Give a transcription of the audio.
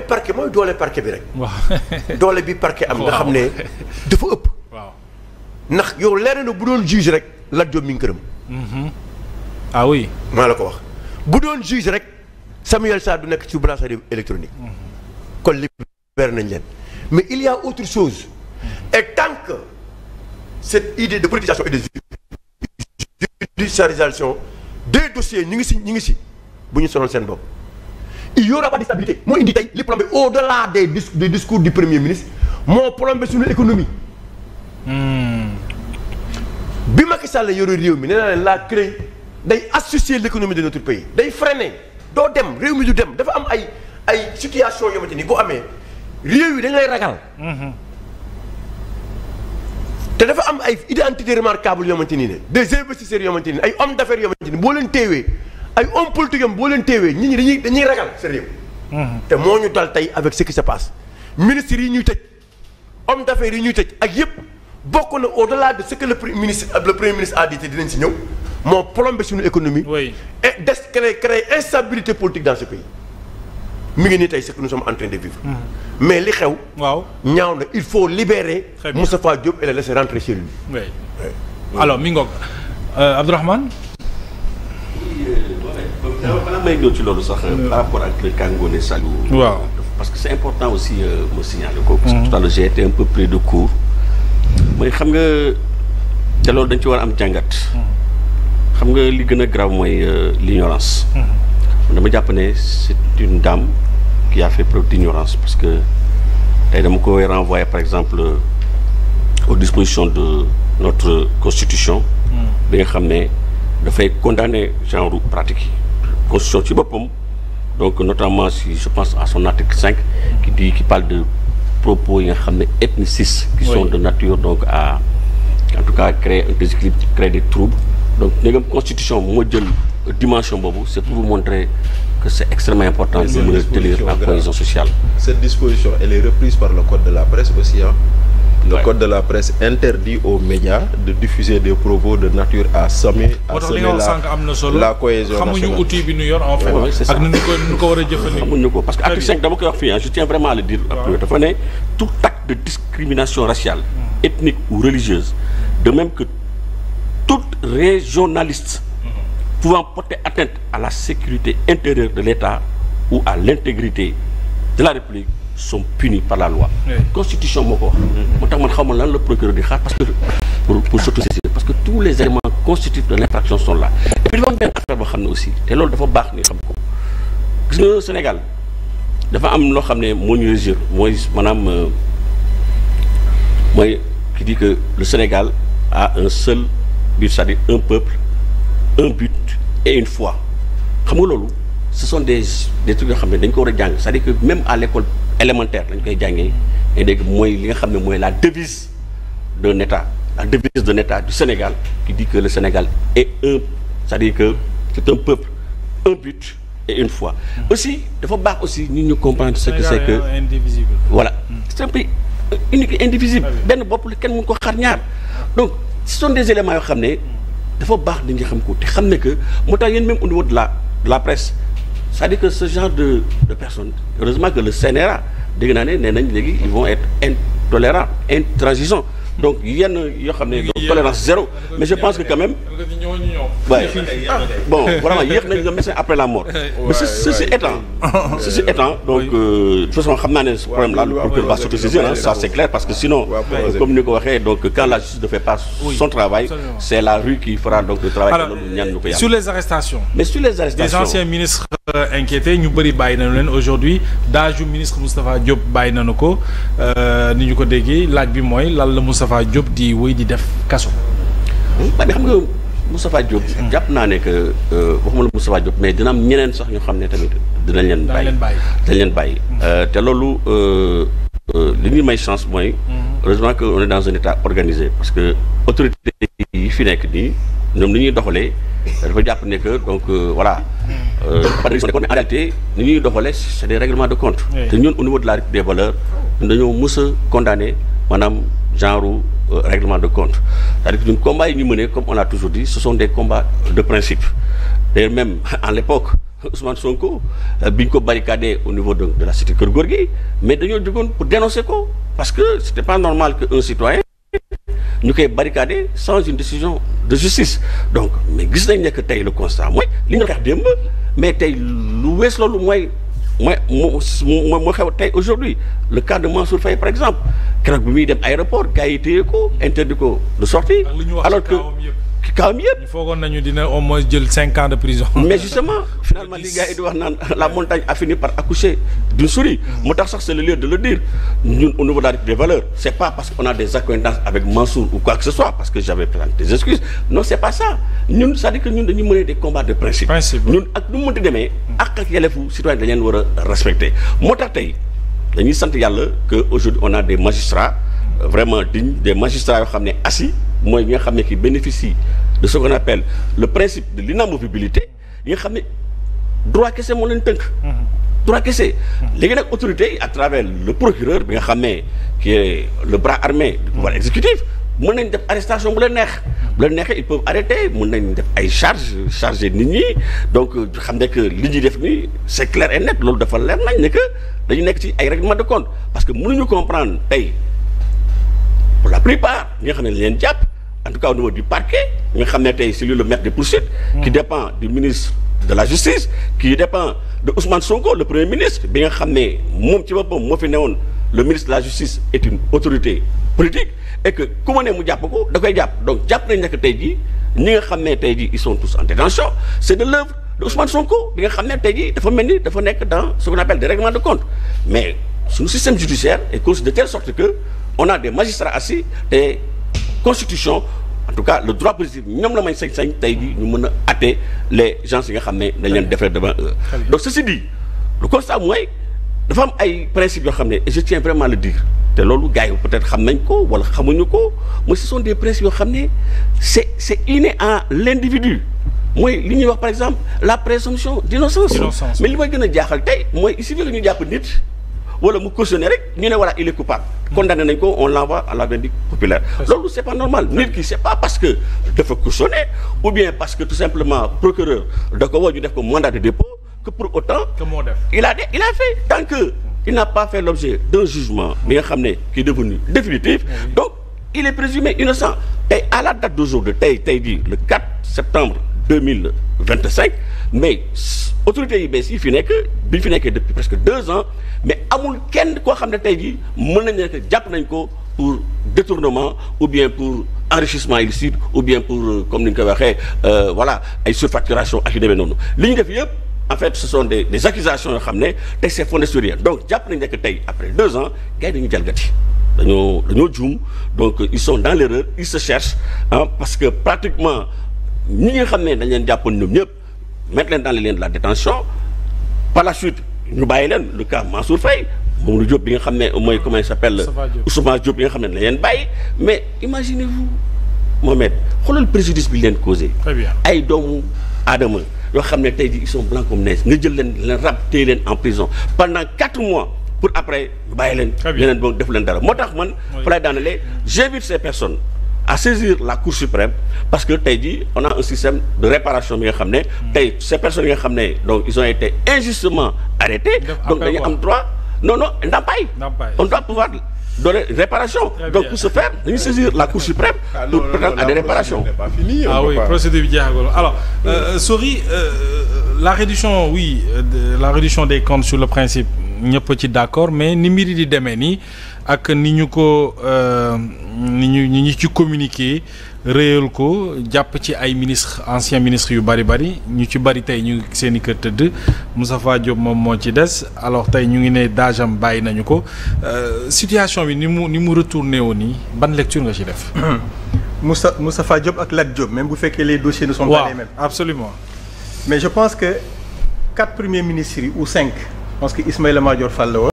parquet mooy doole parquet bi rek. waaw doole bi parquet am nga xam ne dafa ëpp. waaw ndax yow leer na bu doon juge rek Lat Diop mi ngi këram. ah oui. maa la ko wax bu doon juge rek Samuel Sarr du nekk ci bracelet électronique. kon libéré nañ leen mais il y a autre chose. et tant que cette idée de politisation et de judiciarisation des dossiers ñu ngi si bu ñu sonal seen bopp. il y aura pas de stabilité moo indi tey li plombé au-delà des discours du premier ministre moo plombé suñu économie. bi Macky Sall yore réew mi nee naa leen la CREI day associer l'économie de notre pays day freiner doo dem réew mi du dem dafa am ay situation yoo xamante ni boo amee réew yi dañ lay ragal. te dafa am ay identité remarquable yoo xamante ni ne des investisseurs yoo xamante ni ay hommes d'affaires yoo xamante ni boo leen teewee ay hommes politiques boo leen teewee nit ñi dañuy ragal sa réew. te moo ñu dal tey avec ce qui se passe ministres yi ñuy tëj hommes d'affaires yi ñuy tëj ak yépp bokk na au-delà de ce que le premier ministre a dit te dinañ si ñëw moo plombé suñu économie. oui et créer instabilité politique dans ce pays. mi ngi nii tey ce que nous sommes en train de vivre. mais li xew. waaw ñaaw na il faut libérer. Moustapha Diop et le laisser rentrer chez lui. oui alors mi ngoog Abdourahmane. balaa may ñëw ci loolu sax. par rapport ak le cas Ngoné Saliou. waaw parce que c'est important aussi me signaler ko. parce que tout à l'heure j'ai été un peu pris de court. mooy xam nga te loolu dañ ci war a am jàngat. xam nga li gën a grave mooy l'ignorance. dama jàpp ne c'est une dame qui a fait preuve d'ignorance parce que tey dama koy renvoyer par exemple aux dispositions de notre constitution. bi nga xam ne dafay condamner genre pratique yi. constitution ci boppam donc notamment si je pense à son article 5 qui parle de propos yi nga xam ne ethnicistes qui sont de nature donc à en tout cas créer un déséquilibre, créer des troubles. Donc la constitution moo jël dimension boobu c'est pour vous montrer que c'est extrêmement important de mën a tenir la cohésion sociale. Cette disposition elle est reprise par le code de la presse aussi hein. Le code de la presse interdit aux médias de diffuser des propos de nature à semer la cohésion nationale. xamuñu outil bi ñu yor en fait. Oui, c'est ça. ak nu ñu ko war a jëfandikoo. xamuñu ko parce que article 5 dama koy wax fii je tiens vraiment à le dire. dafa ne tout acte de discrimination raciale, ethnique ou religieuse, de même que tout régionaliste pouvant porter atteinte à la sécurité intérieure de l'État ou à l'intégrité de la République sont punis par la loi. Constitution moo ko wax. moo tax man xaw ma lan la procureur di xaar parce que pour s'autosaisir parce que tous les éléments constitutifs de l'infraction sont là. Et puis dafa am benn affaire boo xam ne aussi te loolu dafa baax ni xam ko gis nga Sénégal dafa am loo xam ne moo ñu régir mooy maanaam mooy qui dit que le Sénégal a un seul but, c'est-à-dire un peuple, un but et une foi. Xam nga loolu ce sont des trucs yoo xam ne dañ ko war a jàng c'est-à-dire que même à l'école élémentaire dañ koy jàngee et dégg mooy li nga xam ne mooy la devise d'un État, la devise d'un État du Sénégal qui dit que le Sénégal est un, c'est-à-dire que c'est un peuple, un but et une foi. Aussi dafa baax aussi ñu comprendre ce que c'est que indivisible. Voilà, c'est un pays unique et indivisible. benn bopp la kenn mënu ko xar ñaar. Donc ce sont des éléments yoo xam ne dafa baax nit ñi xam ko te xam ne que moo tax yéen même au niveau de la presse c'est-à-dire que ce genre de personnes heureusement que le CNRA dégg naa ne nee nañ léegi ils vont être intolérants, intransigeants. Donc yenn yoo xam ne tolérance zéro mais je pense que quand même waaye bon vraiment yéex nañ le médecin après la mort mais ceci étant donc de toute façon xam naa ne ce problème là le procureur va s'autosaisir ça c'est clair parce que sinon comme ni ko waxee donc quand la justice ne fait pas son travail c'est la rue qui fera donc le travail que loolu ñaan ñu ko yàlla. Sur les arrestations des anciens ministres inquiétés ñu bëri bàyyi nañu leen aujourd'hui daaju ministre Moustapha Diop bàyyi nañu ko ni ñu ko déggee laaj bi mooy lan la Moustapha Diop di wéy di def kaso. ba xam nga Moustapha Diop. jàpp naa ne que waxuma la Moustapha Diop mais dina am ñeneen sax ñoo xam ne tamit dinañ leen bàyyi. te loolu li ñuy may chance mooy. heureusement que on est dans un état organisé parce que autorité yi fi nekk nii ñoom ni ñuy doxalee dafa jàpp ne que donc voilà. pas de mais en réalité ni ñuy doxalee c'est des règlements de compte. te ñun au niveau de la République des valeurs dañoo mës a condamné maanaam genre règlement de compte c'est-à-dire que ñun combats yi ñu mënee comme on l'a toujours dit ce sont des combats de principe d'ailleurs même à l'époque Ousmane Sonko bi ñu ko barricadé au niveau de la cité Keur Gorgui mais dañoo jógoon pour dénoncer ko parce que c'était pas normal que un citoyen ñu koy barricadé sans une décision de justice donc mais gis nañ ne que tey le constat mooy li nga wax démb mais tey lu wees loolu mooy moo xew tey aujourd'hui le cas de Mansour Faye par exemple keroog bi muy dem aéroport gars yi téye ko interdit ko de sortie alors que kawam yëpp ñu foogoon nañu dina au moins jël 5 ans de prison. mais justement finalement li gars yi di wax naan la montagne a fini par accoucher d'une souris. moo tax sax c'est le lieu de le dire ñun au niveau de la République des valeurs c'est pas parce qu'on a des accointances avec Mansour ou quoi que ce soit parce que j'avais présenté des excuses non c'est pas ça ñun c'est-à-dire que ñun dañuy mener des combats de principe. ñun ak nu mu mënti demee ak yelleefu citoyen dañ leen war a respecter moo tax tey dañuy sant yàlla que aujourd'hui on a des magistrats vraiment dignes des magistrats yoo xam ne assis mooy ñi nga xam ne qui bénéficient de ce qu'on appelle le principe de l'inamovibilité yi nga xam ne droit kese moo leen tënk droit kese léegi nag autorité yi à travers le procureur bi nga xam ne qui est le bras armé du pouvoir exécutif mën nañ def arrestation bu leen neexee ils peuvent arrêter mën nañ def ay charger nit ñi donc xam ne que li ñuy def nii c'est clair et net loolu dafa leer nañ ne que dañu nekk ci ay règlement de compte parce que mënuñu comprendre tey pour la plupart ñi nga xam ne leen jàpp en tout cas au niveau du parquet nga xam ne tey c'est lui le maître des poursuites qui dépend du ministre de la justice qui dépend de Ousmane Sonko le premier ministre bi nga xam ne moom ci boppam moo fi newoon le ministre de la justice est une autorité politique et que ku ma ne mu jàpp ko da koy jàpp donc jàpp nañ nekk tey jii ñi nga xam ne tey jii ils sont tous en détention c'est de l'œuvre de Ousmane Sonko bi nga xam ne tey jii dafa mel ni dafa nekk dans ce qu'on appelle des règlements de compte mais suñu système judiciaire est conçu de telle sorte que on a des magistrats assis et constitution en tout cas le droit positif ñoom la may sañ-sañ tey jii ñu mën a atte les gens yi nga xam ne dañ leen defee devant eux donc ceci dit le constat mooy dafa am ay principes yoo xam ne et je tiens vraiment à le dire te loolu gars yi peut-être xam nañ ko wala xamuñu ko mooy ce sont des principes yoo xam ne c'est inné à l'individu mooy li ñuy wax par exemple la présomption d'innocence mais li may gën a jaaxal tey mooy il suffit que ñu jàpp nit wala mu cautionné rek ñu ne voilà il est coupable condamné nañ ko on l'envoie à la vindicte populaire loolu c'est pas normal nit ki c'est pas parce que dafa cautionné ou bien parce que tout simplement procureur da ko woo ñu def ko mandat de dépôt que pour autant que moo def il a fait tant que il n'a pas fait l'objet d'un jugement bi nga xam ne qui est devenu définitif donc il est présumé innocent tey à la date d'aujourd'hui tey jii le 4 septembre 2025 mais autorités yi bees yi fi nekk bi fi nekkee depuis presque 2 ans mais amul kenn koo xam ne tey jii mën nañ ne jàpp nañ ko pour détournement ou bien pour enrichissement illicite ou bien pour comme ni ñu koy waxee voilà ay surfacturation ak yu demee noonu li ñu def yëpp en fait ce sont des accusations yoo xam ne tey c'est fondé sur rien donc jàpp nañ ne que tey après 2 ans gars yi dañu jalgati dañoo juum donc ils sont dans l'erreur ils se cherchent parce que pratiquement ñi nga xam ne dañ leen jàppoon ñoom ñëpp mettre leen dans les liens de la détention par la suite ñu bàyyi leen le cas Mansour Faye Mamadou Diop bi nga xam ne mooy comment il s'appelle Ousmane Diop bi nga xam ne dañ leen bàyyi mais imaginez-vous Mohamed xoolal préjudice bi leen causé ay doomu aadama yoo xam ne tey jii ils sont blancs comme neige nga jël leen rab téye leen en prison pendant 4 mois pour après ñu bàyyi leen yeneen boog def leen dara moo tax man fa lay daanalee j'invite ces personnes à saisir la Cour suprême parce que tey jii on a un système de réparation bi nga xam ne tey ces personnes yi nga xam ne donc ils ont été injustement arrêtés donc dañu am droit non ndàmpaay on doit pouvoir donner réparation donc pour ce faire dañuy saisir la Cour suprême pour prétendre à des réparations oui procédure bi jeexagul alors Sori la réduction la réduction des comptes sur le principe ñëpp ci d'accord mais ni mbiri di demee nii ak ni ñu ko ni ñu ci communiquer réyal ko jàpp ci ay anciens ministres yu bari ñu ci bari tey ñu seeni kër tëdd Moustapha Diop moom moo ci des alors tey ñu ngi ne daajam bàyyi nañu ko situation bi ni mu retourné woon nii ban lecture nga ci def. Moustapha Diop ak Lat Diop même bu fekkee les dossiers ne sont pas les mêmes. Absolument. Mais je pense que 4 premiers ministres yi ou 5 je pense que Ismaïla Madior Fall la woon